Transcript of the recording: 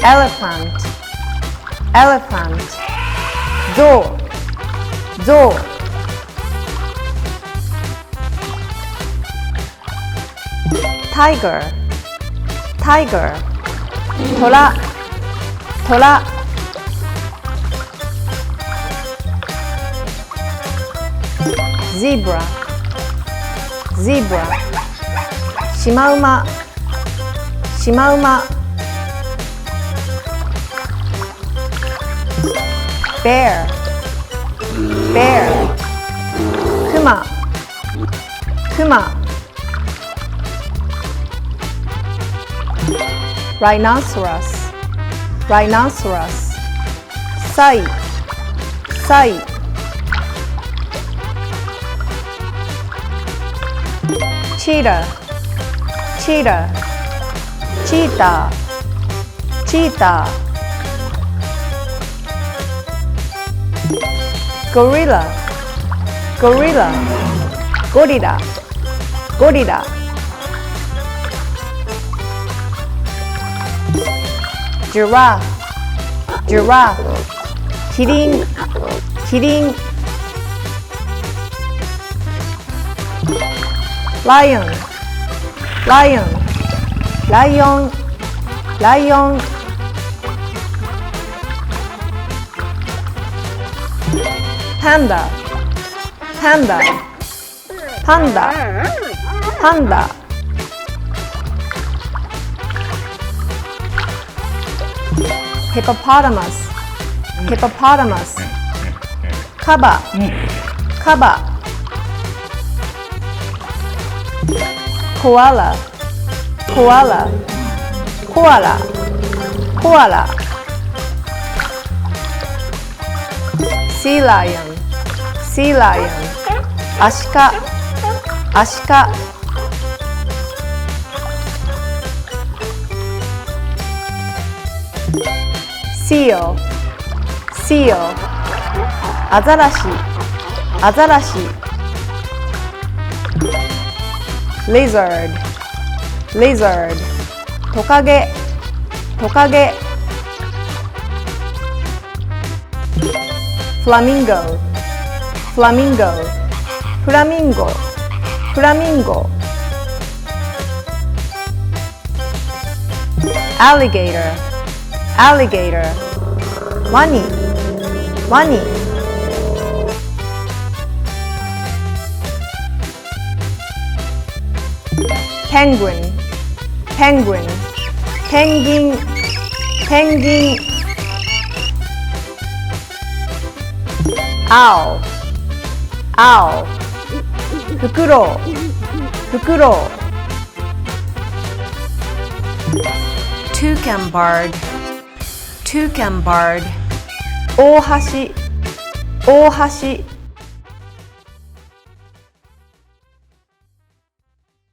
elephant elephant 象象tiger tiger 虎虎zebra zebra シマウマシマウマbear bear クマクマrhinoceros rhinoceros サイサイcheetah cheetah チーターチーターゴリラゴリラゴリラゴリラジラフジラフキリンキリンライオンライオンライオンライオンパンダパンダパンダパンダヒポポタマスヒポポタマスカバカバコアラコアラコアラコアラシーライオンシーライオンアシカアシカシオシオアザラシアザラシlizard lizard トカゲトカゲフラミンゴフラミンゴフラミンゴフラミンゴ alligator alligator ワニワニpenguin penguin ペンギンペンギンオウオウフクロウフクロウ toucan bird toucan bird オオハシオオハシ